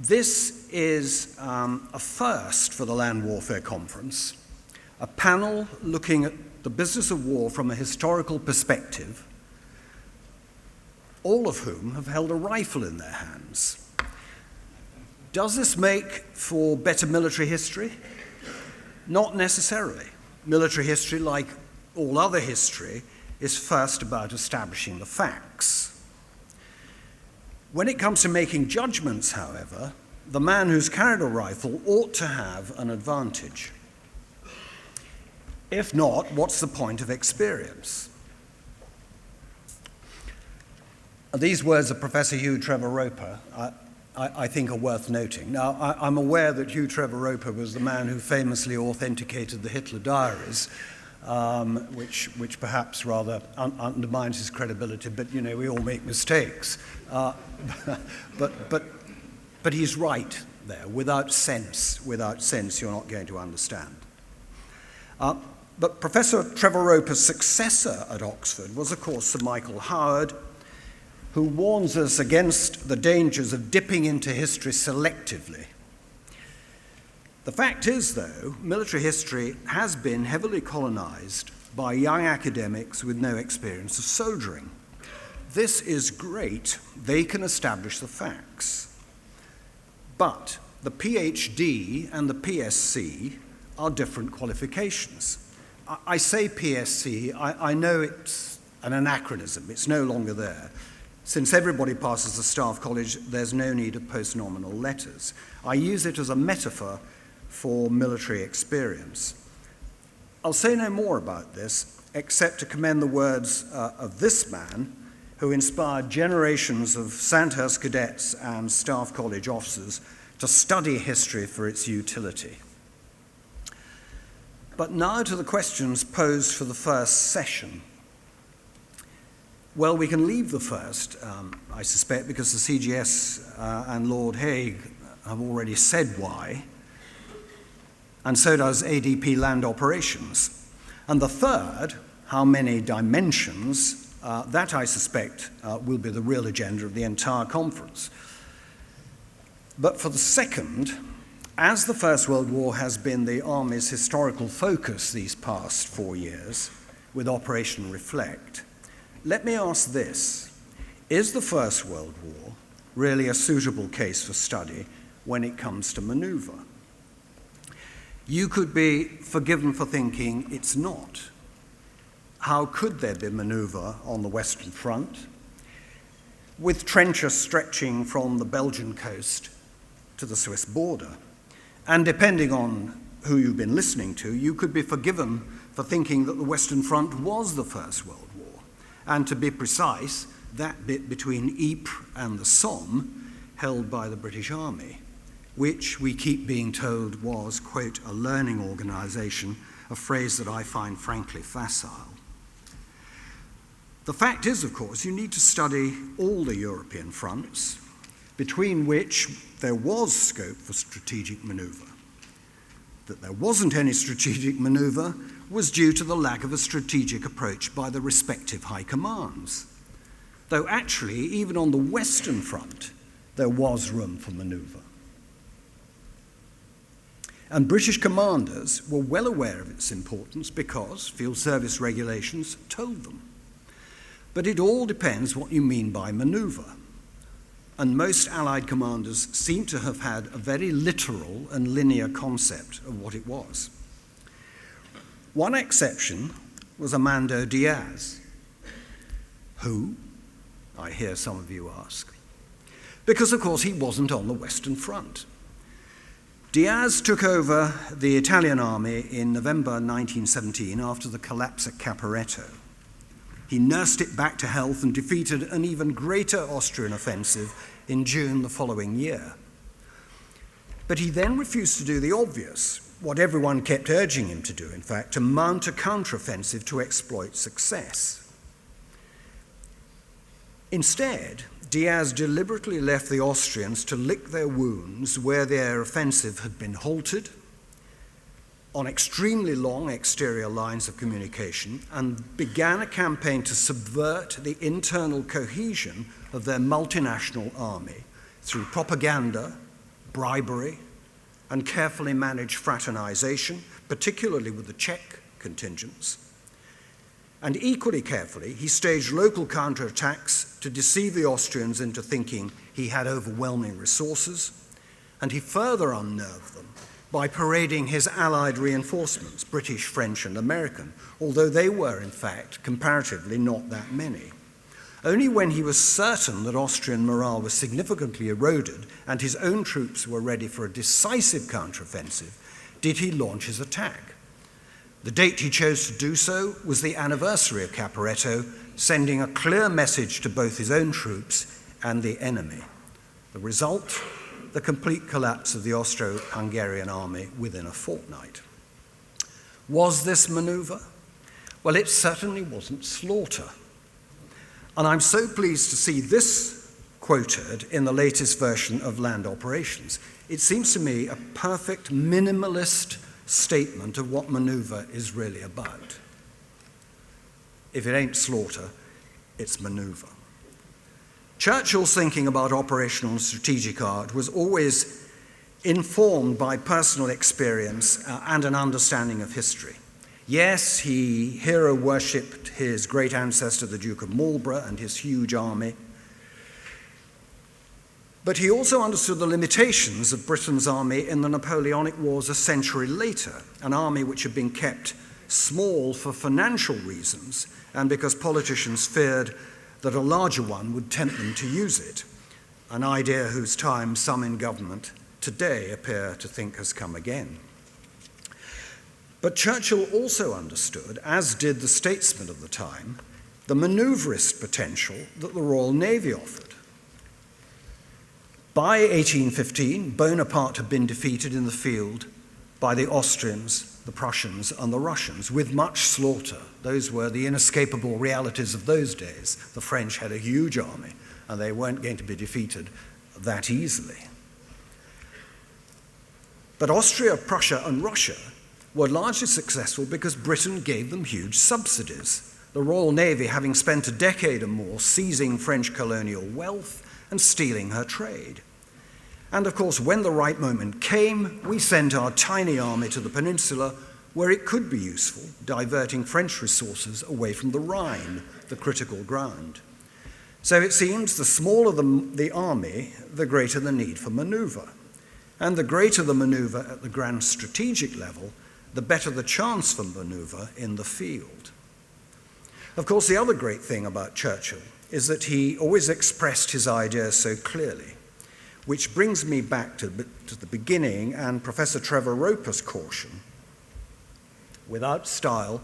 This is a first for the Land Warfare Conference, a panel looking at the business of war from a historical perspective, all of whom have held a rifle in their hands. Does this make for better military history? Not necessarily. Military history, like all other history, is first about establishing the facts. When it comes to making judgments, however, the man who's carried a rifle ought to have an advantage. If not, what's the point of experience? These words of Professor Hugh Trevor Roper, I think, are worth noting. Now, I'm aware that Hugh Trevor Roper was the man who famously authenticated the Hitler diaries, which perhaps rather undermines his credibility, but, we all make mistakes. But he's right there. Without sense, you're not going to understand. But Professor Trevor Roper's successor at Oxford was, of course, Sir Michael Howard, who warns us against the dangers of dipping into history selectively. The fact is, though, military history has been heavily colonized by young academics with no experience of soldiering. This is great. They can establish the facts. But the PhD and the PSc are different qualifications. I say PSc, I know it's an anachronism. It's no longer there. Since everybody passes the staff college, there's no need of post-nominal letters. I use it as a metaphor for military experience. I'll say no more about this, except to commend the words of this man, who inspired generations of Sandhurst cadets and staff college officers to study history for its utility. But now to the questions posed for the first session. Well, we can leave the first, I suspect, because the CGS and Lord Hague have already said why, and so does ADP Land Operations. And the third, how many dimensions, that I suspect will be the real agenda of the entire conference. But for the second, as the First World War has been the Army's historical focus these past 4 years, with Operation Reflect, let me ask this: is the First World War really a suitable case for study when it comes to manoeuvre? You could be forgiven for thinking it's not. How could there be manoeuvre on the Western Front, with trenches stretching from the Belgian coast to the Swiss border? And depending on who you've been listening to, you could be forgiven for thinking that the Western Front was the First World War. And to be precise, that bit between Ypres and the Somme, held by the British Army, which we keep being told was, quote, a learning organization, a phrase that I find frankly facile. The fact is, of course, you need to study all the European fronts, between which there was scope for strategic manoeuvre. That there wasn't any strategic manoeuvre was due to the lack of a strategic approach by the respective high commands. Though actually, even on the Western Front, there was room for manoeuvre. And British commanders were well aware of its importance because field service regulations told them. But it all depends what you mean by manoeuvre. And most Allied commanders seem to have had a very literal and linear concept of what it was. One exception was Armando Diaz. Who? I hear some of you ask. Because, of course, he wasn't on the Western Front. Diaz took over the Italian army in November 1917 after the collapse at Caporetto. He nursed it back to health and defeated an even greater Austrian offensive in June the following year. But he then refused to do the obvious, what everyone kept urging him to do, in fact, to mount a counteroffensive to exploit success. Instead, Diaz deliberately left the Austrians to lick their wounds where their offensive had been halted, on extremely long exterior lines of communication, and began a campaign to subvert the internal cohesion of their multinational army through propaganda, bribery, and carefully managed fraternization, particularly with the Czech contingents. And equally carefully, he staged local counterattacks to deceive the Austrians into thinking he had overwhelming resources, and he further unnerved them by parading his allied reinforcements, British, French, and American, although they were, in fact, comparatively not that many. Only when he was certain that Austrian morale was significantly eroded and his own troops were ready for a decisive counteroffensive did he launch his attack. The date he chose to do so was the anniversary of Caporetto, sending a clear message to both his own troops and the enemy. The result? The complete collapse of the Austro-Hungarian army within a fortnight. Was this manoeuvre? Well, it certainly wasn't slaughter. And I'm so pleased to see this quoted in the latest version of Land Operations. It seems to me a perfect minimalist statement of what manoeuvre is really about. If it ain't slaughter, it's manoeuvre. Churchill's thinking about operational and strategic art was always informed by personal experience and an understanding of history. Yes, he hero-worshipped his great ancestor, the Duke of Marlborough, and his huge army. But he also understood the limitations of Britain's army in the Napoleonic Wars a century later, an army which had been kept small for financial reasons and because politicians feared that a larger one would tempt them to use it, an idea whose time some in government today appear to think has come again. But Churchill also understood, as did the statesmen of the time, the manoeuvrist potential that the Royal Navy offered. By 1815, Bonaparte had been defeated in the field by the Austrians, the Prussians, and the Russians, with much slaughter. Those were the inescapable realities of those days. The French had a huge army, and they weren't going to be defeated that easily. But Austria, Prussia, and Russia were largely successful because Britain gave them huge subsidies, the Royal Navy having spent a decade or more seizing French colonial wealth and stealing her trade. And of course, when the right moment came, we sent our tiny army to the peninsula where it could be useful, diverting French resources away from the Rhine, the critical ground. So it seems the smaller the army, the greater the need for manoeuvre. And the greater the manoeuvre at the grand strategic level, the better the chance for manoeuvre in the field. Of course, the other great thing about Churchill is that he always expressed his ideas so clearly, which brings me back to the beginning and Professor Trevor Roper's caution. Without style,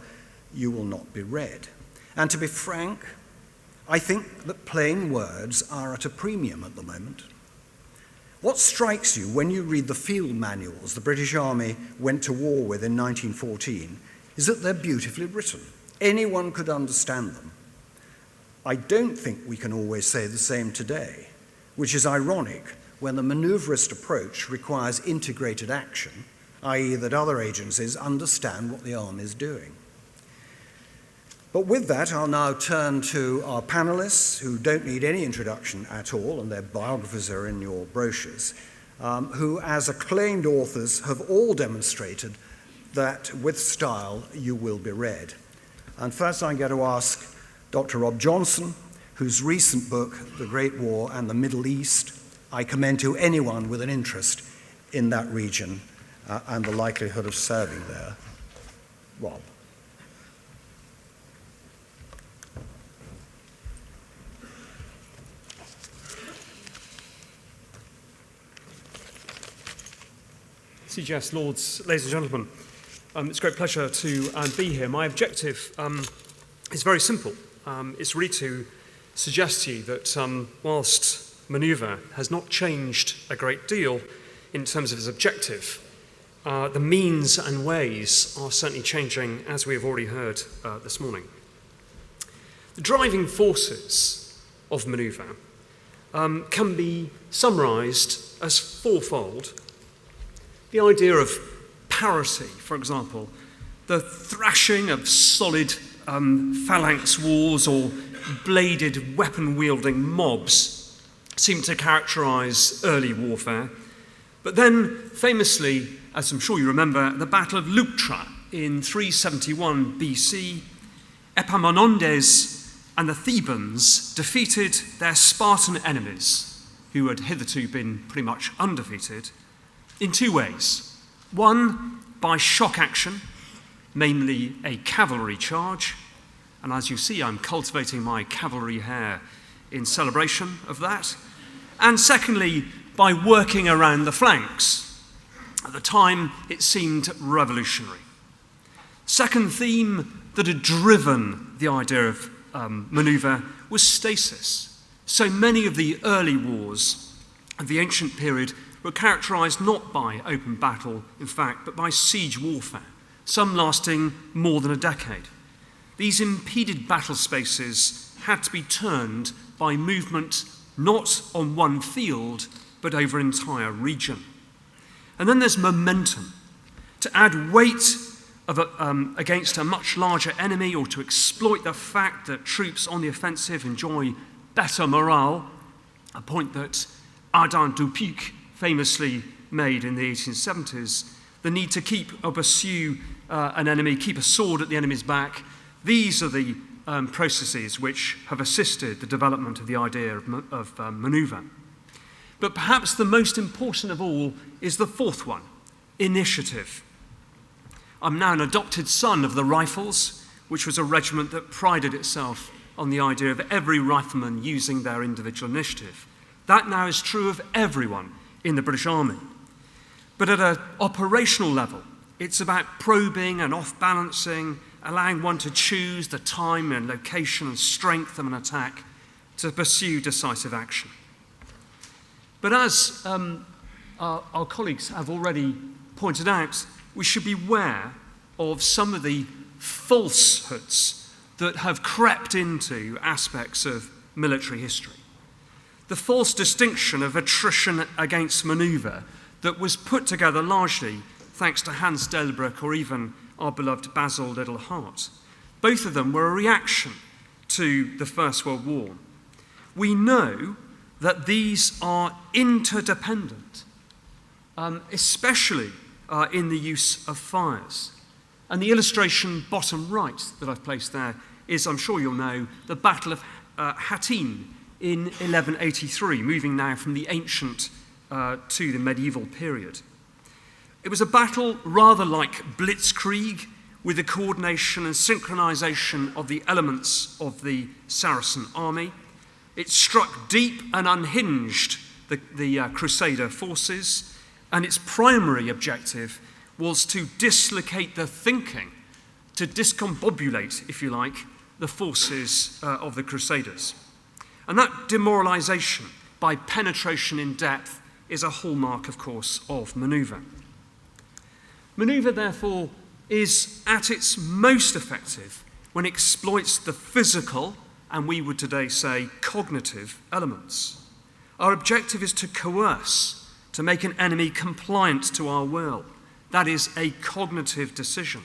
you will not be read. And to be frank, I think that plain words are at a premium at the moment. What strikes you when you read the field manuals the British Army went to war with in 1914 is that they're beautifully written. Anyone could understand them. I don't think we can always say the same today, which is ironic when the maneuverist approach requires integrated action, i.e. that other agencies understand what the army is doing. But with that, I'll now turn to our panelists, who don't need any introduction at all, and their biographies are in your brochures, who, as acclaimed authors, have all demonstrated that with style you will be read. And first I'm going to ask Dr. Rob Johnson, whose recent book, The Great War and the Middle East, I commend to anyone with an interest in that region and the likelihood of serving there. Rob. CGS Lords, ladies and gentlemen, it's a great pleasure to be here. My objective is very simple. It's really to suggest to you that whilst Manoeuvre has not changed a great deal in terms of its objective, the means and ways are certainly changing, as we have already heard this morning. The driving forces of Manoeuvre can be summarised as fourfold. The idea of parity, for example, the thrashing of solid phalanx walls or bladed weapon-wielding mobs seem to characterise early warfare, But then, famously, as I'm sure you remember, the Battle of Leuctra in 371 BC, Epaminondas and the Thebans defeated their Spartan enemies, who had hitherto been pretty much undefeated, in two ways. One, by shock action, namely a cavalry charge, and as you see, I'm cultivating my cavalry hair in celebration of that. And secondly, by working around the flanks. At the time, it seemed revolutionary. Second theme that had driven the idea of manoeuvre was stasis. So many of the early wars of the ancient period were characterized not by open battle, in fact, but by siege warfare, some lasting more than a decade. These impeded battle spaces had to be turned by movement not on one field, but over an entire region. And then there's momentum. To add weight against a much larger enemy, or to exploit the fact that troops on the offensive enjoy better morale, a point that Allan famously made in the 1870s, the need to keep or pursue an enemy, keep a sword at the enemy's back. These are the processes which have assisted the development of the idea of manoeuvre. But perhaps the most important of all is the fourth one, initiative. I'm now an adopted son of the Rifles, which was a regiment that prided itself on the idea of every rifleman using their individual initiative. That now is true of everyone in the British Army. But at an operational level, it's about probing and off-balancing, allowing one to choose the time and location and strength of an attack to pursue decisive action. But as our colleagues have already pointed out, we should beware of some of the falsehoods that have crept into aspects of military history. The false distinction of attrition against manoeuvre that was put together largely thanks to Hans Delbruck or even our beloved Basil Littlehart. Both of them were a reaction to the First World War. We know that these are interdependent, especially in the use of fires. And the illustration bottom right that I've placed there is, I'm sure you'll know, the Battle of Hattin in 1183, moving now from the ancient to the medieval period. It was a battle rather like blitzkrieg, with the coordination and synchronization of the elements of the Saracen army. It struck deep and unhinged the Crusader forces, and its primary objective was to dislocate the thinking, to discombobulate, if you like, the forces of the Crusaders. And that demoralization by penetration in depth is a hallmark, of course, of manoeuvre. Manoeuvre, therefore, is at its most effective when it exploits the physical, and we would today say cognitive, elements. Our objective is to coerce, to make an enemy compliant to our will. That is a cognitive decision.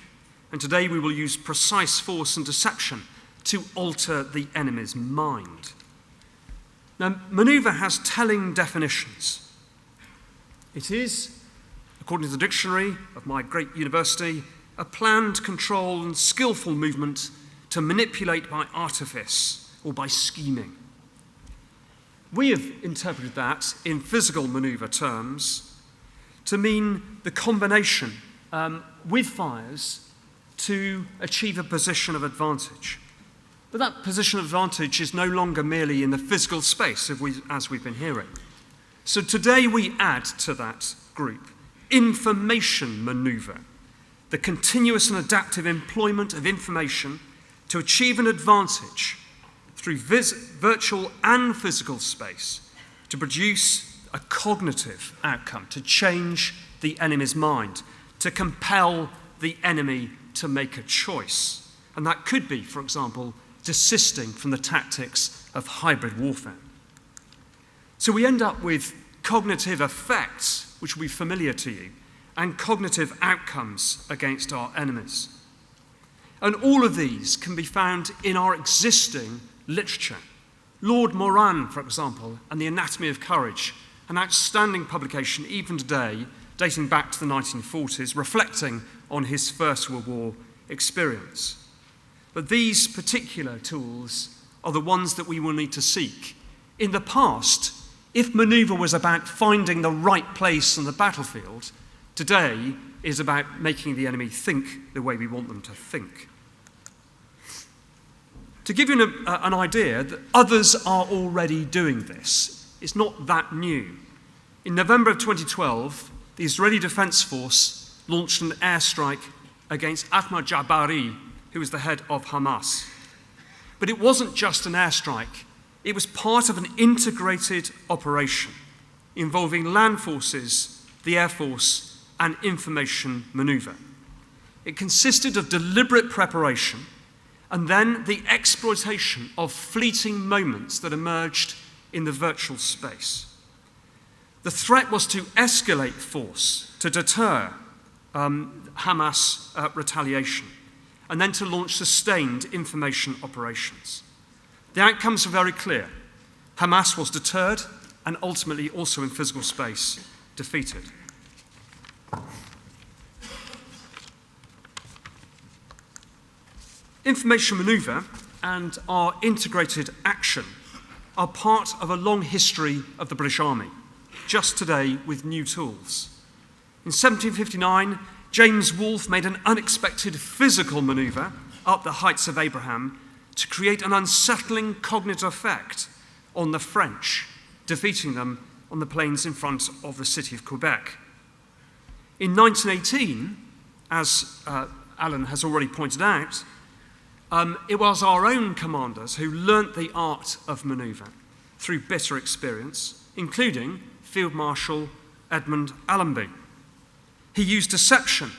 And today we will use precise force and deception to alter the enemy's mind. Now, manoeuvre has telling definitions. It is, according to the dictionary of my great university, a planned, controlled, and skillful movement to manipulate by artifice or by scheming. We have interpreted that in physical manoeuvre terms to mean the combination with fires to achieve a position of advantage. But that position of advantage is no longer merely in the physical space, as we've been hearing. So today we add to that group information manoeuvre, the continuous and adaptive employment of information to achieve an advantage through virtual and physical space to produce a cognitive outcome, to change the enemy's mind, to compel the enemy to make a choice. And that could be, for example, desisting from the tactics of hybrid warfare. So we end up with cognitive effects, which will be familiar to you, and cognitive outcomes against our enemies. And all of these can be found in our existing literature. Lord Moran, for example, and the Anatomy of Courage an outstanding publication even today, dating back to the 1940s, reflecting on his First World War experience. But these particular tools are the ones that we will need to seek. In the past, if manoeuvre was about finding the right place on the battlefield, today is about making the enemy think the way we want them to think. To give you an idea that others are already doing this, it's not that new. In November of 2012, the Israeli Defense Force launched an airstrike against Ahmad Jabari, who was the head of Hamas. But it wasn't just an airstrike, it was part of an integrated operation involving land forces, the Air Force, and information manoeuvre. It consisted of deliberate preparation and then the exploitation of fleeting moments that emerged in the virtual space. The threat was to escalate force, to deter Hamas retaliation, and then to launch sustained information operations. The outcomes were very clear. Hamas was deterred and ultimately also in physical space defeated. Information manoeuvre and our integrated action are part of a long history of the British Army, just today with new tools. In 1759, James Wolfe made an unexpected physical manoeuvre up the Heights of Abraham to create an unsettling cognitive effect on the French, defeating them on the plains in front of the city of Quebec. In 1918, as Allan has already pointed out, it was our own commanders who learnt the art of manoeuvre through bitter experience, including Field Marshal Edmund Allenby. He used deception,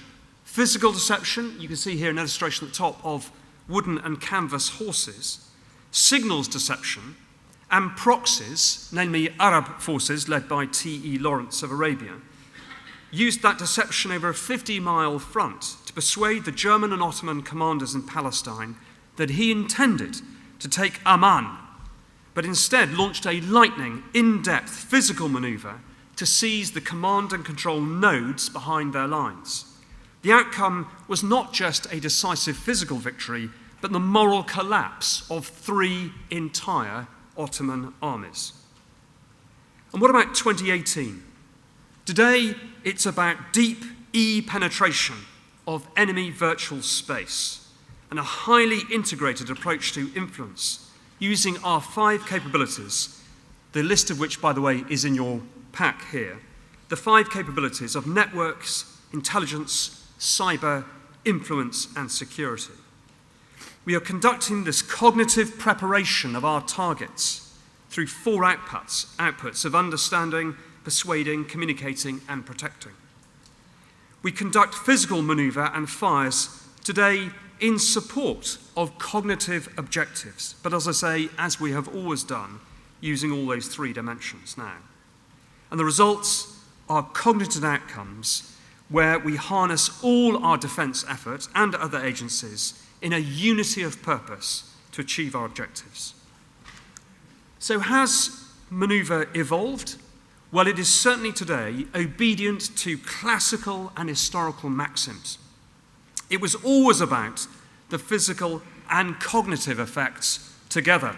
physical deception. You can see here an illustration at the top of wooden and canvas horses, signals deception, and proxies, namely Arab forces led by T.E. Lawrence of Arabia, used that deception over a 50-mile front to persuade the German and Ottoman commanders in Palestine that he intended to take Amman, but instead launched a lightning, in-depth physical manoeuvre to seize the command and control nodes behind their lines. The outcome was not just a decisive physical victory, but the moral collapse of 3 entire Ottoman armies. And what about 2018? Today, it's about deep penetration of enemy virtual space and a highly integrated approach to influence using our 5 capabilities, the list of which, by the way, is in your pack here, the 5 capabilities of networks, intelligence, cyber, influence, and security. We are conducting this cognitive preparation of our targets through 4 outputs of understanding, persuading, communicating, and protecting. We conduct physical manoeuvre and fires today in support of cognitive objectives, but as I say, as we have always done, using all those 3 dimensions now. And the results are cognitive outcomes where we harness all our defense effort and other agencies in a unity of purpose to achieve our objectives. So has manoeuvre evolved? Well, it is certainly today obedient to classical and historical maxims. It was always about the physical and cognitive effects together.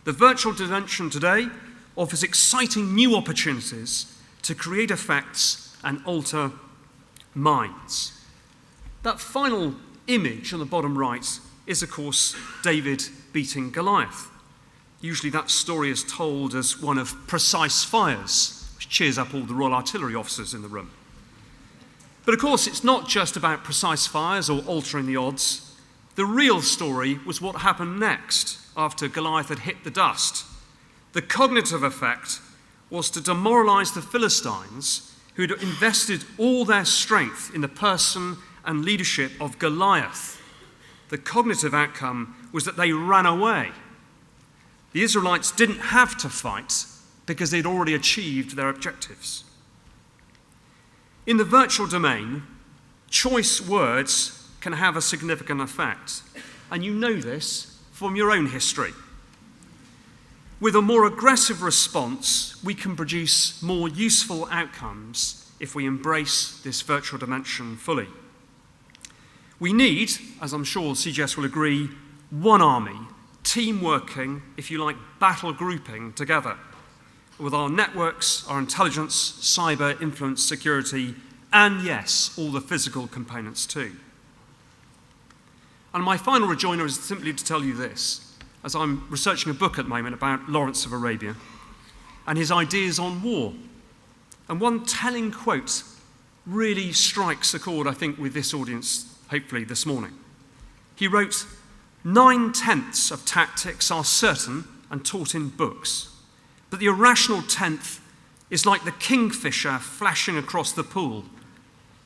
The virtual dimension today offers exciting new opportunities to create effects and alter minds. That final image on the bottom right is, of course, David beating Goliath. Usually that story is told as one of precise fires, which cheers up all the Royal Artillery officers in the room. But of course, it's not just about precise fires or altering the odds. The real story was what happened next after Goliath had hit the dust. The cognitive effect was to demoralize the Philistines, who had invested all their strength in the person and leadership of Goliath. The cognitive outcome was that they ran away. The Israelites didn't have to fight because they'd already achieved their objectives. In the virtual domain, choice words can have a significant effect, and you know this from your own history. with a more aggressive response, we can produce more useful outcomes if we embrace this virtual dimension fully. We need, as I'm sure CGS will agree, one army, team working, if you like, battle grouping together, with our networks, our intelligence, cyber, influence, security, and yes, all the physical components too. And my final rejoinder is simply to tell you this, as I'm researching a book at the moment about Lawrence of Arabia and his ideas on war. And one telling quote really strikes a chord, I think, with this audience, hopefully this morning. He wrote, 9/10 of tactics are certain and taught in books, but the irrational 10th is like the kingfisher flashing across the pool.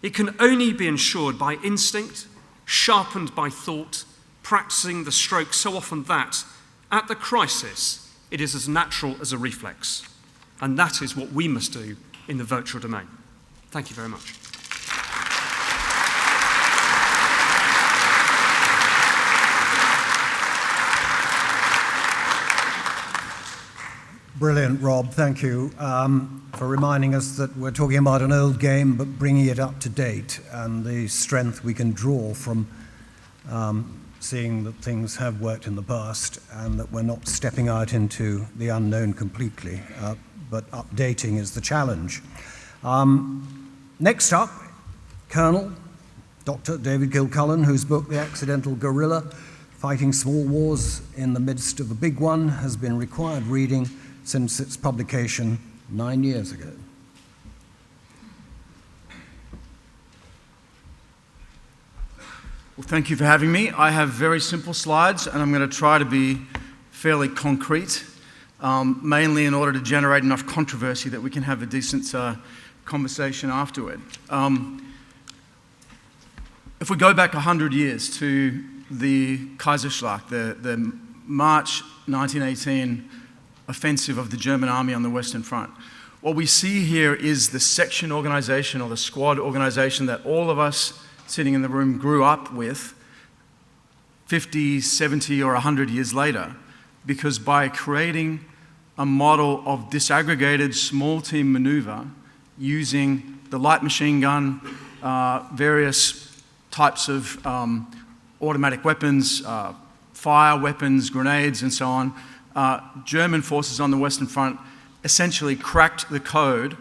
It can only be ensured by instinct, sharpened by thought, practicing the stroke so often that, at the crisis, it is as natural as a reflex. And that is what we must do in the virtual domain. Thank you very much. Brilliant, Rob. Thank you for reminding us that we're talking about an old game, but bringing it up to date, and the strength we can draw from seeing that things have worked in the past and that we're not stepping out into the unknown completely, but updating is the challenge. Next up, Colonel Dr. David Kilcullen, whose book, The Accidental Guerrilla, Fighting Small Wars in the Midst of a Big One, has been required reading since its publication 9 years ago. Well, thank you for having me. I have very simple slides, and I'm going to try to be fairly concrete, mainly in order to generate enough controversy that we can have a decent conversation afterward. If we go back 100 years to the Kaiserschlag, the March 1918 offensive of the German army on the Western Front, what we see here is the section organization or the squad organization that all of us sitting in the room grew up with 50, 70, or 100 years later, because by creating a model of disaggregated small team maneuver using the light machine gun, various types of automatic weapons, fire weapons, grenades, and so on, German forces on the Western Front essentially cracked the code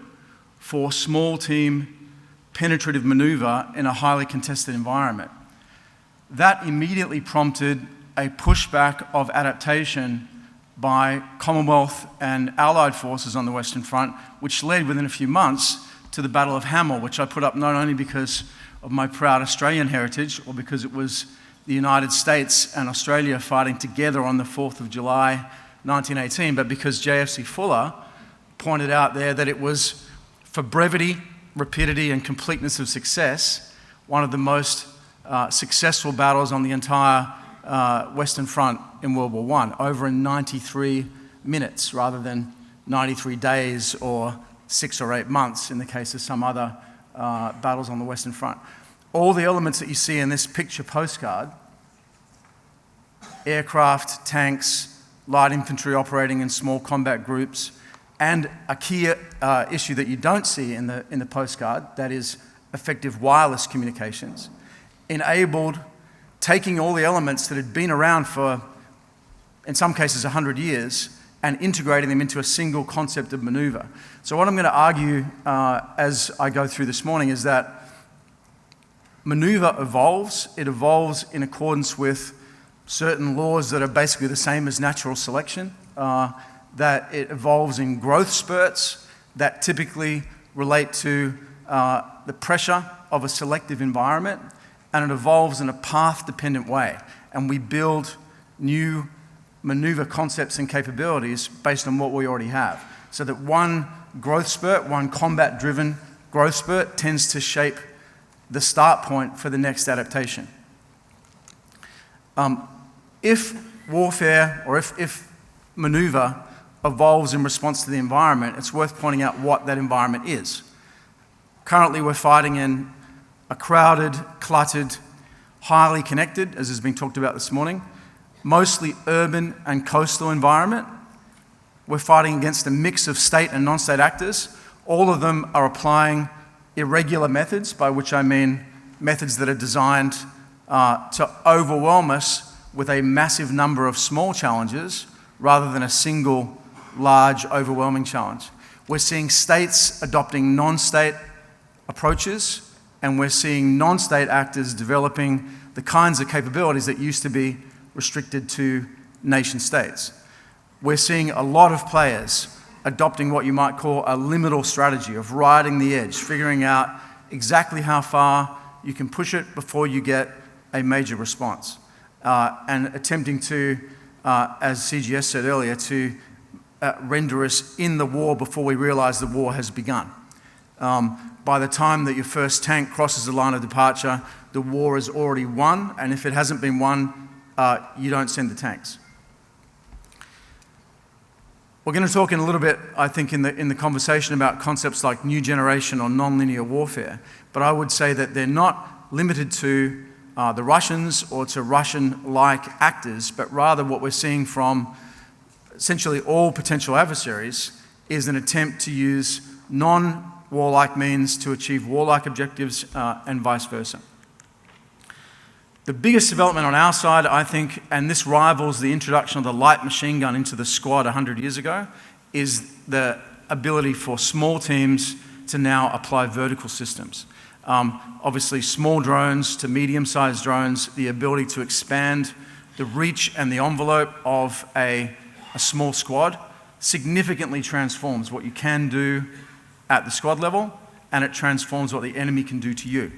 for small team penetrative maneuver in a highly contested environment. That immediately prompted a pushback of adaptation by Commonwealth and Allied forces on the Western Front, which led within a few months to the Battle of Hamel, which I put up not only because of my proud Australian heritage or because it was the United States and Australia fighting together on the 4th of July 1918, but because JFC Fuller pointed out there that it was, for brevity, rapidity, and completeness of success, one of the most successful battles on the entire Western Front in World War I, over in 93 minutes rather than 93 days or 6 or 8 months in the case of some other battles on the Western Front. All the elements that you see in this picture postcard, aircraft, tanks, light infantry operating in small combat groups, and a key issue that you don't see in the postcard, that is effective wireless communications, enabled taking all the elements that had been around for, in some cases, 100 years, and integrating them into a single concept of maneuver. So what I'm going to argue as I go through this morning is that maneuver evolves. It evolves in accordance with certain laws that are basically the same as natural selection, that it evolves in growth spurts that typically relate to the pressure of a selective environment, and it evolves in a path-dependent way. And we build new maneuver concepts and capabilities based on what we already have. So that one growth spurt, one combat-driven growth spurt, tends to shape the start point for the next adaptation. If warfare, or if maneuver evolves in response to the environment, it's worth pointing out what that environment is. Currently, we're fighting in a crowded, cluttered, highly connected, as has been talked about this morning, mostly urban and coastal environment, we're fighting against a mix of state and non-state actors. All of them are applying irregular methods, by which I mean methods that are designed to overwhelm us with a massive number of small challenges rather than a single large overwhelming challenge. We're seeing states adopting non-state approaches, and we're seeing non-state actors developing the kinds of capabilities that used to be restricted to nation states. We're seeing a lot of players adopting what you might call a liminal strategy of riding the edge, figuring out exactly how far you can push it before you get a major response, and attempting to, as CGS said earlier, to render us in the war before we realize the war has begun. By the time that your first tank crosses the line of departure, the war is already won, and if it hasn't been won, you don't send the tanks. We're going to talk in a little bit, I think, in the conversation about concepts like new generation or non-linear warfare, but I would say that they're not limited to the Russians or to Russian-like actors, but rather what we're seeing from essentially all potential adversaries is an attempt to use non-warlike means to achieve warlike objectives and vice versa. The biggest development on our side, I think, and this rivals the introduction of the light machine gun into the squad 100 years ago, is the ability for small teams to now apply vertical systems. Obviously, small drones to medium-sized drones, the ability to expand the reach and the envelope of a small squad significantly transforms what you can do at the squad level, and it transforms what the enemy can do to you.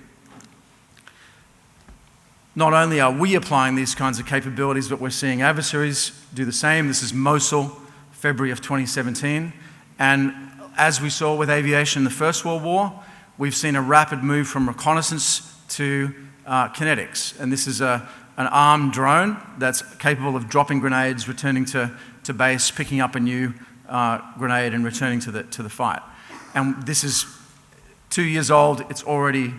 Not only are we applying these kinds of capabilities, but we're seeing adversaries do the same. This is Mosul, February of 2017. And as we saw with aviation in the First World War, we've seen a rapid move from reconnaissance to kinetics. And this is an armed drone that's capable of dropping grenades, returning to base, picking up a new grenade and returning to the fight. And this is 2 years old. It's already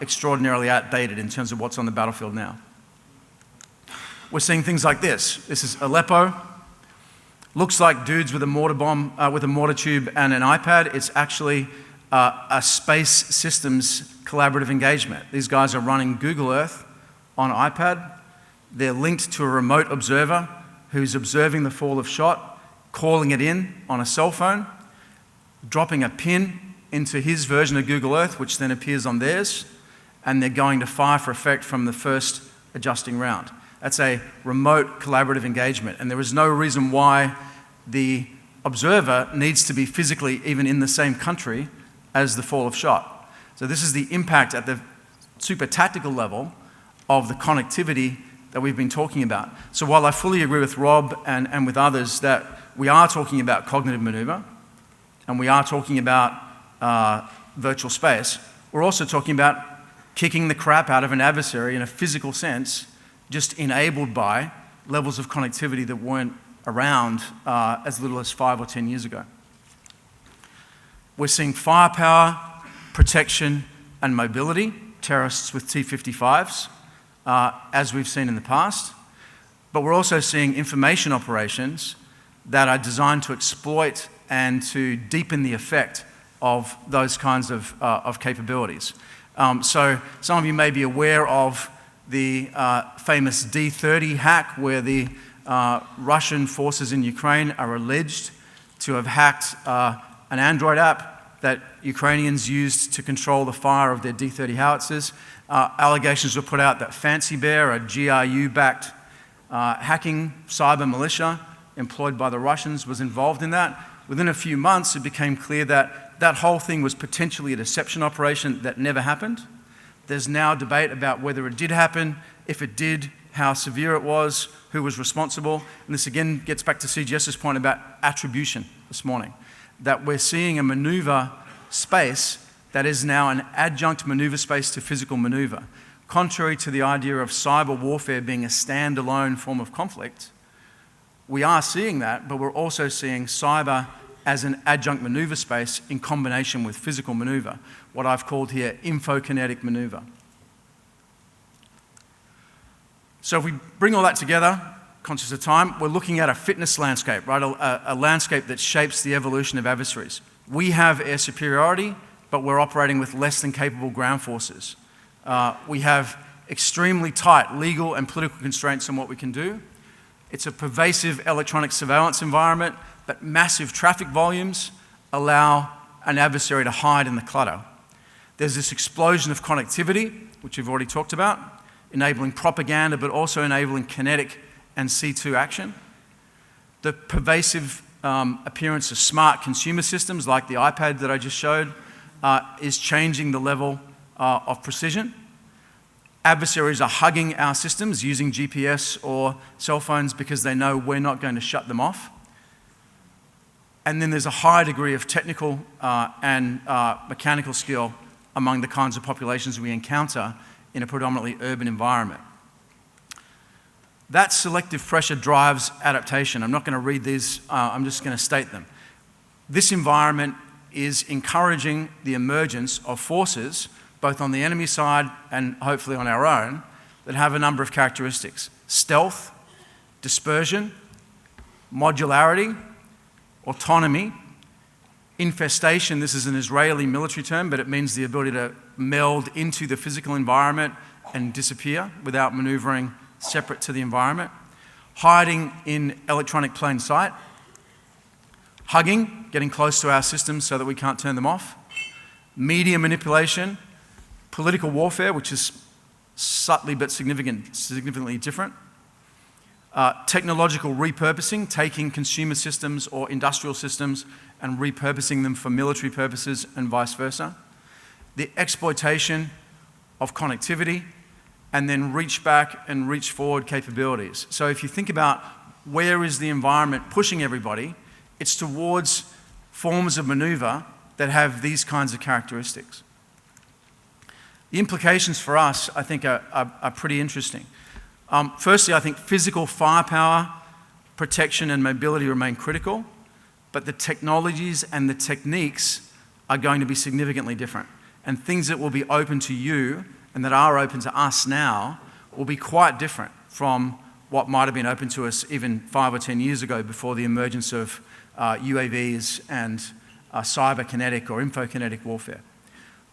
extraordinarily outdated in terms of what's on the battlefield now. We're seeing things like this. This is Aleppo. Looks like dudes with a mortar bomb, with a mortar tube and an iPad. It's actually a space systems collaborative engagement. These guys are running Google Earth on iPad. They're linked to a remote observer who's observing the fall of shot, calling it in on a cell phone, dropping a pin into his version of Google Earth, which then appears on theirs, and they're going to fire for effect from the first adjusting round. That's a remote collaborative engagement, and there is no reason why the observer needs to be physically even in the same country as the fall of shot. So this is the impact at the super tactical level of the connectivity that we've been talking about. So while I fully agree with Rob and with others that we are talking about cognitive maneuver, and we are talking about virtual space, we're also talking about kicking the crap out of an adversary in a physical sense, just enabled by levels of connectivity that weren't around as little as 5 or 10 years ago. We're seeing firepower, protection, and mobility, terrorists with T-55s, as we've seen in the past. But we're also seeing information operations that are designed to exploit and to deepen the effect of those kinds of capabilities. So some of you may be aware of the famous D30 hack, where the Russian forces in Ukraine are alleged to have hacked an Android app that Ukrainians used to control the fire of their D30 howitzers. Allegations were put out that Fancy Bear, a GRU-backed hacking cyber militia employed by the Russians, was involved in that. Within a few months, it became clear that that whole thing was potentially a deception operation that never happened. There's now debate about whether it did happen, if it did, how severe it was, who was responsible. And this again gets back to CGS's point about attribution this morning, that we're seeing a maneuver space that is now an adjunct maneuver space to physical maneuver. Contrary to the idea of cyber warfare being a standalone form of conflict, we are seeing that, but we're also seeing cyber as an adjunct maneuver space in combination with physical maneuver, what I've called here infokinetic maneuver. So if we bring all that together, conscious of time, we're looking at a fitness landscape, right? A landscape that shapes the evolution of adversaries. We have air superiority, but we're operating with less than capable ground forces. We have extremely tight legal and political constraints on what we can do. It's a pervasive electronic surveillance environment, but massive traffic volumes allow an adversary to hide in the clutter. There's this explosion of connectivity, which we've already talked about, enabling propaganda, but also enabling kinetic and C2 action. The pervasive appearance of smart consumer systems, like the iPad that I just showed, is changing the level of precision. Adversaries are hugging our systems using GPS or cell phones because they know we're not going to shut them off. And then there's a high degree of technical and mechanical skill among the kinds of populations we encounter in a predominantly urban environment. That selective pressure drives adaptation. I'm not going to read these, I'm just going to state them. This environment is encouraging the emergence of forces, both on the enemy side and hopefully on our own, that have a number of characteristics: stealth, dispersion, modularity, autonomy, infestation. This is an Israeli military term, but it means the ability to meld into the physical environment and disappear without maneuvering separate to the environment. Hiding in electronic plain sight. Hugging, getting close to our systems so that we can't turn them off. Media manipulation. Political warfare, which is subtly but significantly different. Technological repurposing, taking consumer systems or industrial systems and repurposing them for military purposes and vice versa. The exploitation of connectivity, and then reach back and reach forward capabilities. So if you think about where is the environment pushing everybody, it's towards forms of maneuver that have these kinds of characteristics. The implications for us, I think, are pretty interesting. Firstly, I think physical firepower, protection and mobility remain critical, but the technologies and the techniques are going to be significantly different. And things that will be open to you and that are open to us now will be quite different from what might have been open to us even 5 or 10 years ago before the emergence of UAVs and cyberkinetic or infokinetic warfare.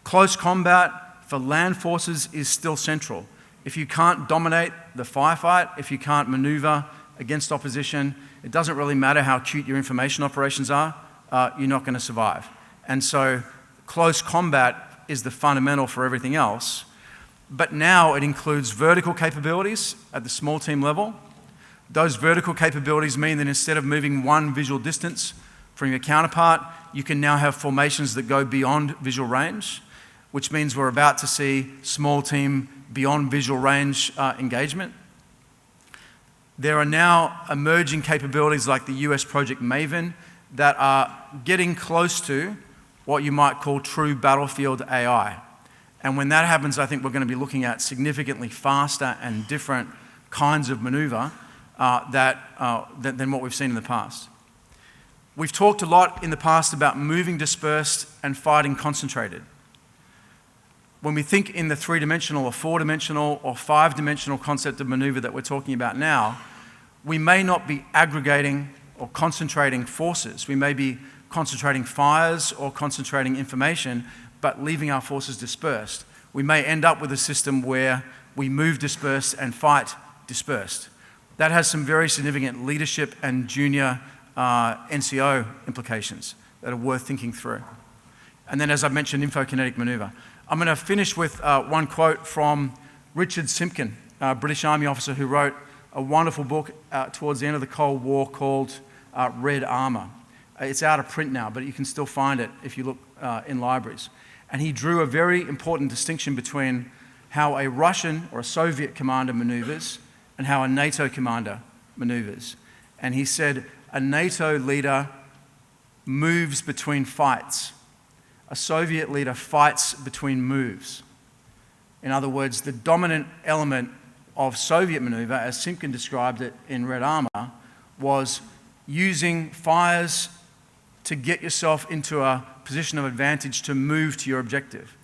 Close combat for land forces is still central. If you can't dominate the firefight, if you can't maneuver against opposition, it doesn't really matter how cute your information operations are, you're not going to survive. And so close combat is the fundamental for everything else. But now it includes vertical capabilities at the small team level. Those vertical capabilities mean that instead of moving one visual distance from your counterpart, you can now have formations that go beyond visual range, which means we're about to see small team beyond visual range engagement. There are now emerging capabilities like the US Project Maven that are getting close to what you might call true battlefield AI. And when that happens, I think we're going to be looking at significantly faster and different kinds of maneuver than what we've seen in the past. We've talked a lot in the past about moving dispersed and fighting concentrated. When we think in the 3-dimensional or 4-dimensional or 5-dimensional concept of maneuver that we're talking about now, we may not be aggregating or concentrating forces. We may be concentrating fires or concentrating information, but leaving our forces dispersed. We may end up with a system where we move dispersed and fight dispersed. That has some very significant leadership and junior NCO implications that are worth thinking through. And then, as I mentioned, infokinetic maneuver. I'm going to finish with one quote from Richard Simpkin, a British Army officer who wrote a wonderful book towards the end of the Cold War called Red Armour. It's out of print now, but you can still find it if you look in libraries. And he drew a very important distinction between how a Russian or a Soviet commander maneuvers and how a NATO commander maneuvers. And he said, a NATO leader moves between fights. A Soviet leader fights between moves. In other words, the dominant element of Soviet maneuver, as Simpkin described it in Red Armour, was using fires to get yourself into a position of advantage to move to your objective.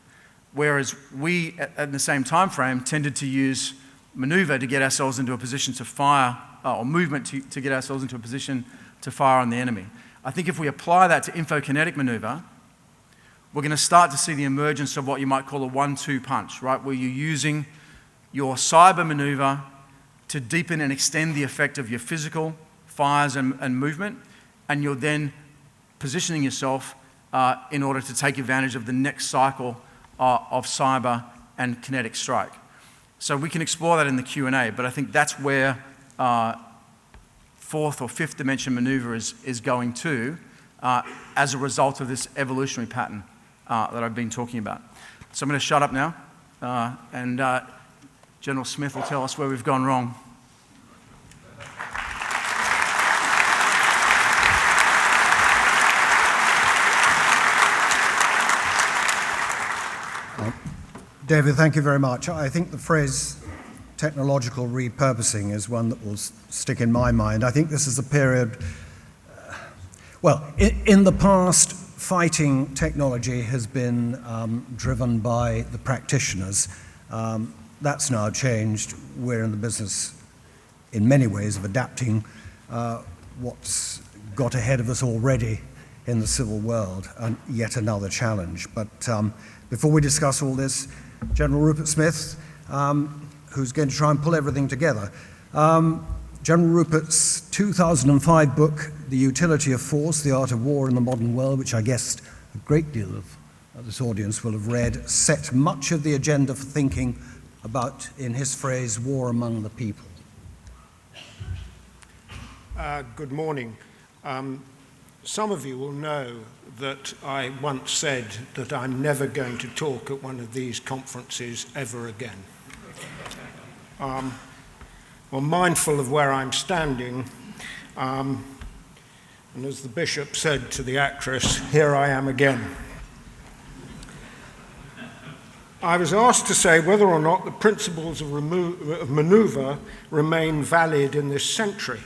Whereas we, at the same time frame, tended to use maneuver to get ourselves into a position to fire, or movement to get ourselves into a position to fire on the enemy. I think if we apply that to infokinetic maneuver, we're going to start to see the emergence of what you might call a 1-2 punch, right? Where you're using your cyber maneuver to deepen and extend the effect of your physical fires and movement, and you're then positioning yourself in order to take advantage of the next cycle of cyber and kinetic strike. So we can explore that in the Q&A, but I think that's where fourth or fifth dimension maneuver is going to as a result of this evolutionary pattern that I've been talking about. So I'm going to shut up now, and General Smith will tell us where we've gone wrong. David, thank you very much. I think the phrase technological repurposing is one that will stick in my mind. I think this is a period, in the past, fighting technology has been driven by the practitioners. That's now changed. We're in the business, in many ways, of adapting what's got ahead of us already in the civil world, and yet another challenge. But before we discuss all this, General Rupert Smith, who's going to try and pull everything together. General Rupert's 2005 book, The Utility of Force, The Art of War in the Modern World, which I guess a great deal of this audience will have read, set much of the agenda for thinking about, in his phrase, war among the people. Good morning. Some of you will know that I once said that I'm never going to talk at one of these conferences ever again. Well, mindful of where I'm standing, and as the bishop said to the actress, here I am again. I was asked to say whether or not the principles of manoeuvre remain valid in this century.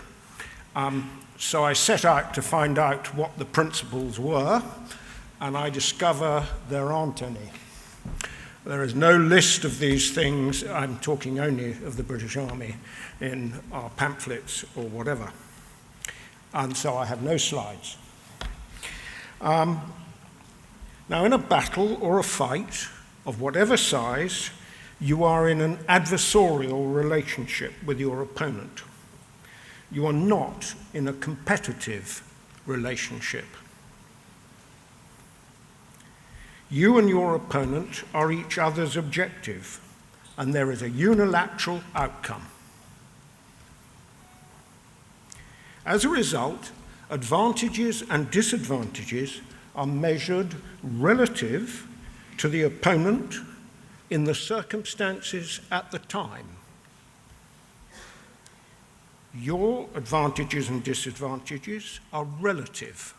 So I set out to find out what the principles were, and I discover there aren't any. There is no list of these things, I'm talking only of the British Army, in our pamphlets or whatever. And so I have no slides. Now, in a battle or a fight of whatever size, you are in an adversarial relationship with your opponent. You are not in a competitive relationship. You and your opponent are each other's objective, and there is a unilateral outcome. As a result, advantages and disadvantages are measured relative to the opponent in the circumstances at the time. Your advantages and disadvantages are relative.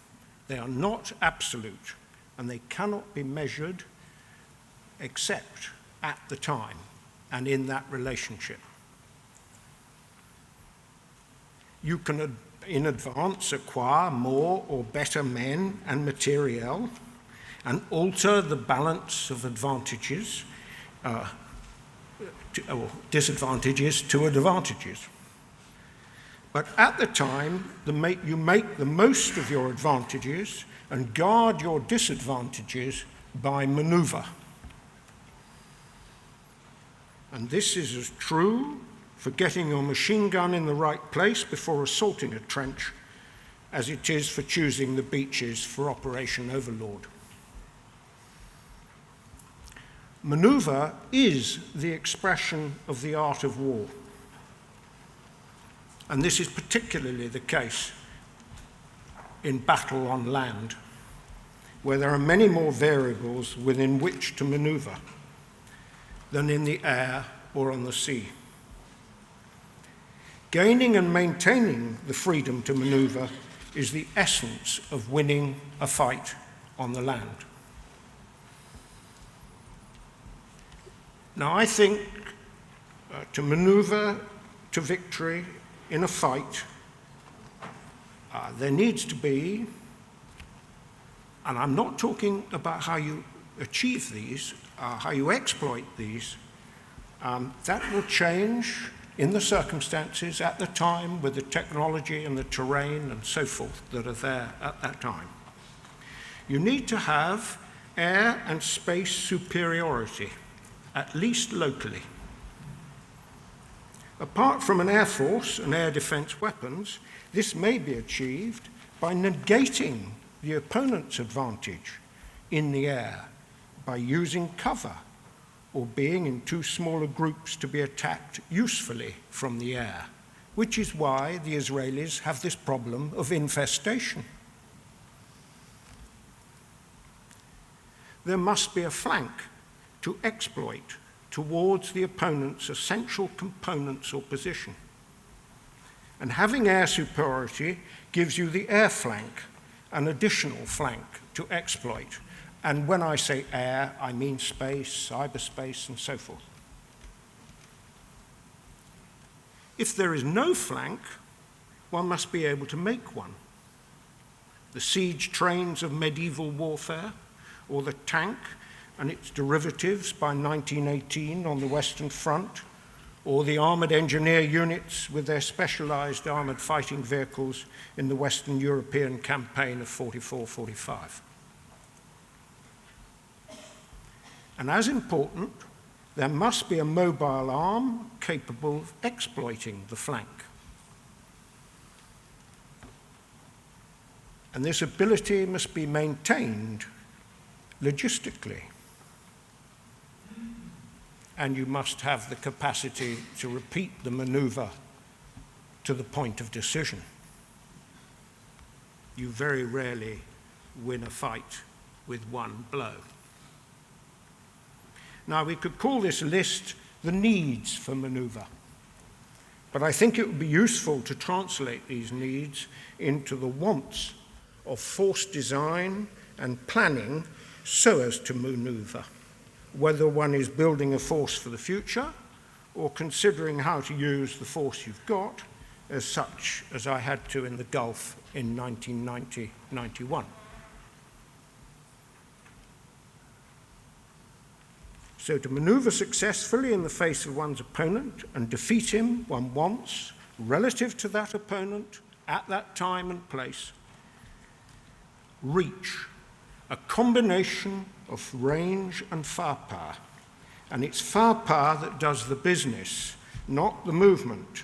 They are not absolute, and they cannot be measured except at the time and in that relationship. You can, in advance, acquire more or better men and materiel and alter the balance of advantages or disadvantages to advantages. But at the time, you make the most of your advantages and guard your disadvantages by manoeuvre. And this is as true for getting your machine gun in the right place before assaulting a trench as it is for choosing the beaches for Operation Overlord. Manoeuvre is the expression of the art of war. And this is particularly the case in battle on land, where there are many more variables within which to manoeuvre than in the air or on the sea. Gaining and maintaining the freedom to manoeuvre is the essence of winning a fight on the land. Now, I think to manoeuvre to victory in a fight, there needs to be, and I'm not talking about how you achieve these, how you exploit these, That will change in the circumstances at the time with the technology and the terrain and so forth that are there at that time. You need to have air and space superiority, at least locally. Apart from an air force and air defense weapons, this may be achieved by negating the opponent's advantage in the air by using cover or being in too smaller groups to be attacked usefully from the air, which is why the Israelis have this problem of infestation. There must be a flank to exploit towards the opponent's essential components or position. And having air superiority gives you the air flank, an additional flank to exploit. And when I say air, I mean space, cyberspace, and so forth. If there is no flank, one must be able to make one. The siege trains of medieval warfare, or the tank and its derivatives by 1918 on the Western Front, or the armoured engineer units with their specialised armoured fighting vehicles in the Western European campaign of 44-45. And as important, there must be a mobile arm capable of exploiting the flank. And this ability must be maintained logistically. And you must have the capacity to repeat the manoeuvre to the point of decision. You very rarely win a fight with one blow. Now, we could call this list the needs for manoeuvre, but I think it would be useful to translate these needs into the wants of force design and planning so as to manoeuvre, whether one is building a force for the future or considering how to use the force you've got, as such as I had to in the Gulf in 1990-91. So to manoeuvre successfully in the face of one's opponent and defeat him, one wants, relative to that opponent, at that time and place, reach, a combination of range and firepower. And it's firepower that does the business, not the movement.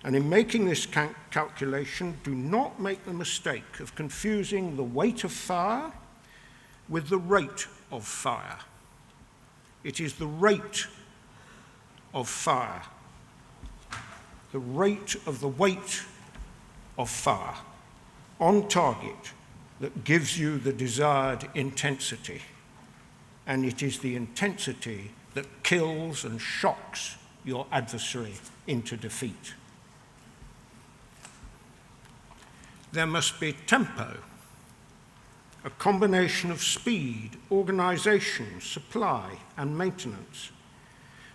And in making this calculation, do not make the mistake of confusing the weight of fire with the rate of fire. It is the rate of fire, the rate of the weight of fire on target that gives you the desired intensity. And it is the intensity that kills and shocks your adversary into defeat. There must be tempo, a combination of speed, organisation, supply, and maintenance,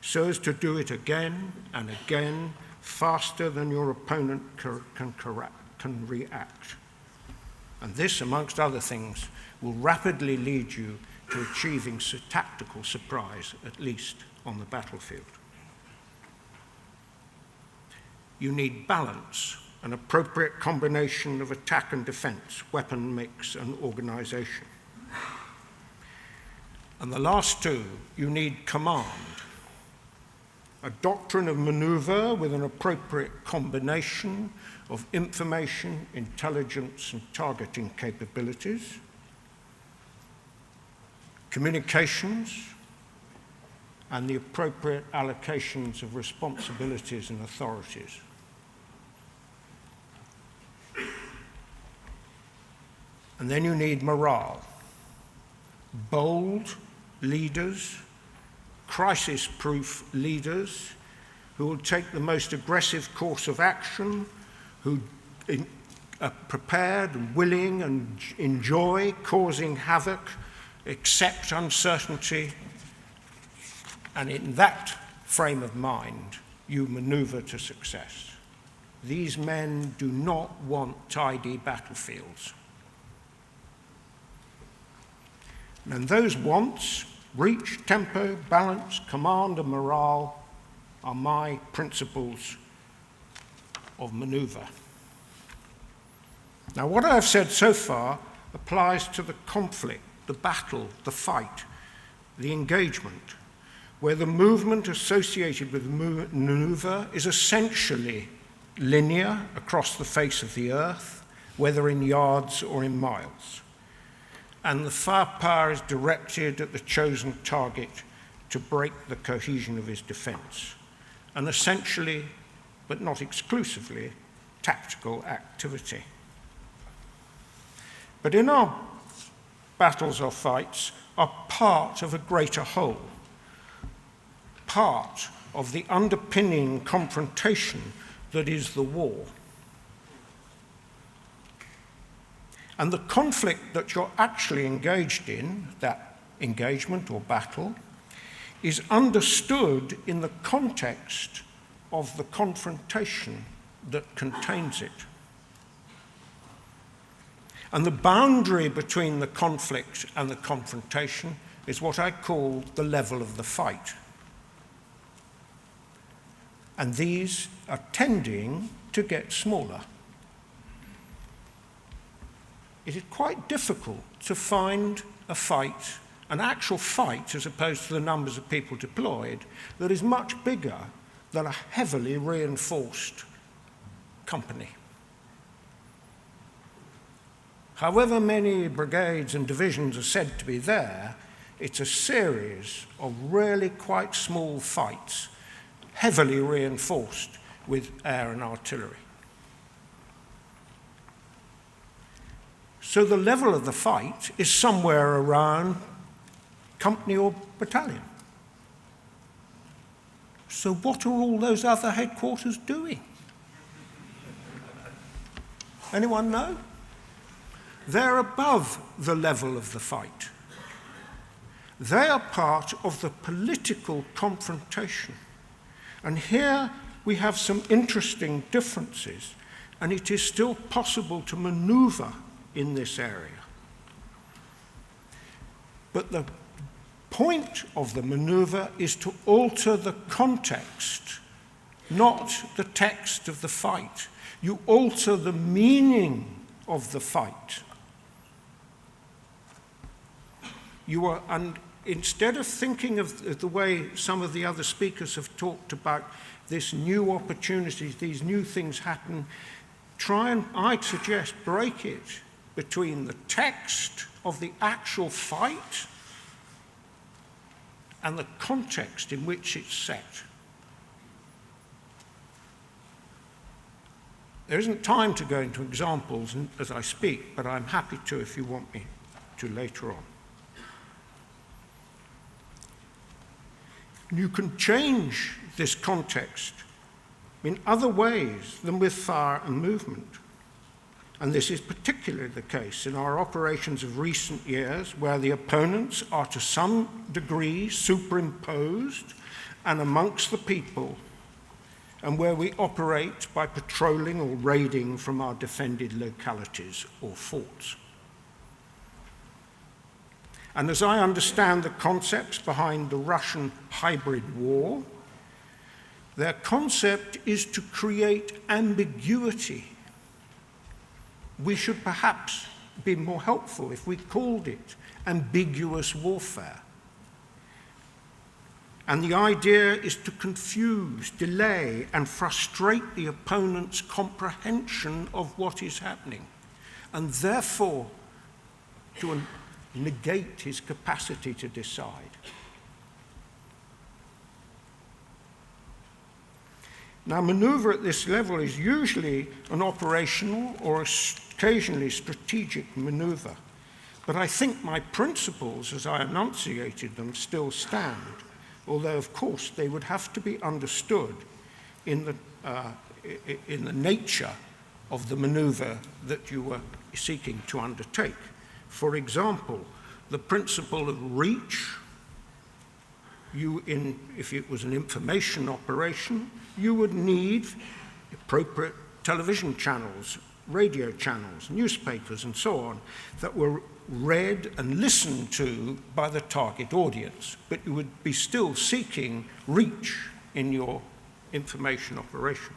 so as to do it again and again faster than your opponent can react. And this, amongst other things, will rapidly lead you to achieving tactical surprise, at least on the battlefield. You need balance, an appropriate combination of attack and defence, weapon mix and organisation. And the last two, you need command, a doctrine of manoeuvre with an appropriate combination of information, intelligence, and targeting capabilities, communications, and the appropriate allocations of responsibilities and authorities. And then you need morale, bold leaders, crisis-proof leaders who will take the most aggressive course of action, who are prepared and willing and enjoy causing havoc, accept uncertainty, and in that frame of mind, you manoeuvre to success. These men do not want tidy battlefields. And those wants, reach, tempo, balance, command, and morale, are my principles of manoeuvre. Now, what I have said so far applies to the conflict, the battle, the fight, the engagement, where the movement associated with manoeuvre is essentially linear across the face of the earth, whether in yards or in miles. And the firepower is directed at the chosen target to break the cohesion of his defense. An essentially, but not exclusively, tactical activity. But in our battles or fights are part of a greater whole, part of the underpinning confrontation that is the war. And the conflict that you're actually engaged in, that engagement or battle, is understood in the context of the confrontation that contains it. And the boundary between the conflict and the confrontation is what I call the level of the fight. And these are tending to get smaller. It is quite difficult to find a fight, an actual fight, as opposed to the numbers of people deployed, that is much bigger than a heavily reinforced company. However many brigades and divisions are said to be there, it's a series of really quite small fights, heavily reinforced with air and artillery. So the level of the fight is somewhere around company or battalion. So what are all those other headquarters doing? Anyone know? They're above the level of the fight. They are part of the political confrontation. And here we have some interesting differences, and it is still possible to maneuver in this area. But the point of the maneuver is to alter the context, not the text of the fight. You alter the meaning of the fight. And instead of thinking of the way some of the other speakers have talked about this new opportunities, these new things happen, I'd suggest, break it between the text of the actual fight and the context in which it's set. There isn't time to go into examples as I speak, but I'm happy to if you want me to later on. You can change this context in other ways than with fire and movement. And this is particularly the case in our operations of recent years, where the opponents are to some degree superimposed and amongst the people, and where we operate by patrolling or raiding from our defended localities or forts. And as I understand the concepts behind the Russian hybrid war, their concept is to create ambiguity. We should perhaps be more helpful if we called it ambiguous warfare. And the idea is to confuse, delay, and frustrate the opponent's comprehension of what is happening, and therefore to negate his capacity to decide. Now, manoeuvre at this level is usually an operational or occasionally strategic manoeuvre, but I think my principles, as I enunciated them, still stand, although, of course, they would have to be understood in the nature of the manoeuvre that you were seeking to undertake. For example, the principle of reach. If it was an information operation, you would need appropriate television channels, radio channels, newspapers, and so on, that were read and listened to by the target audience. But you would be still seeking reach in your information operation.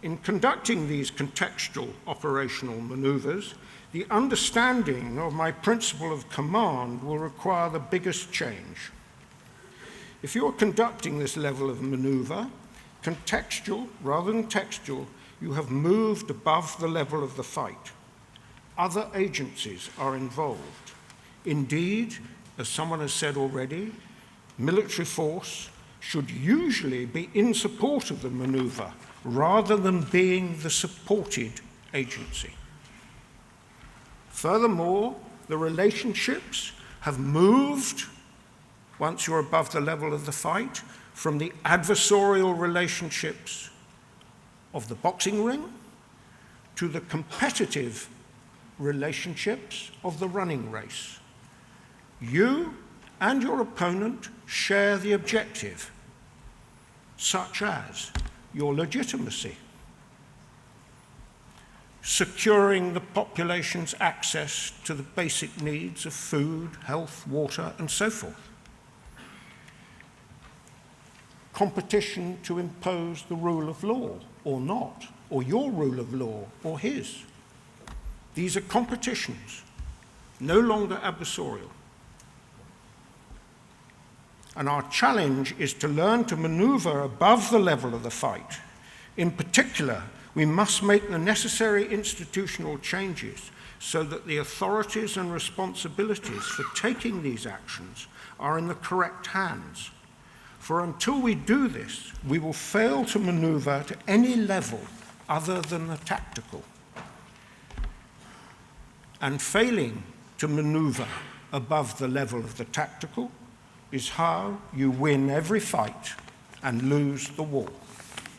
In conducting these contextual operational maneuvers, the understanding of my principle of command will require the biggest change. If you are conducting this level of maneuver, contextual rather than textual, you have moved above the level of the fight. Other agencies are involved. Indeed, as someone has said already, military force should usually be in support of the maneuver rather than being the supported agency. Furthermore, the relationships have moved, once you're above the level of the fight, from the adversarial relationships of the boxing ring to the competitive relationships of the running race. You and your opponent share the objective, such as your legitimacy, securing the population's access to the basic needs of food, health, water, and so forth. Competition to impose the rule of law or not, or your rule of law or his. These are competitions, no longer adversarial. And our challenge is to learn to maneuver above the level of the fight. In particular, we must make the necessary institutional changes so that the authorities and responsibilities for taking these actions are in the correct hands. For until we do this, we will fail to maneuver to any level other than the tactical. And failing to maneuver above the level of the tactical is how you win every fight and lose the war.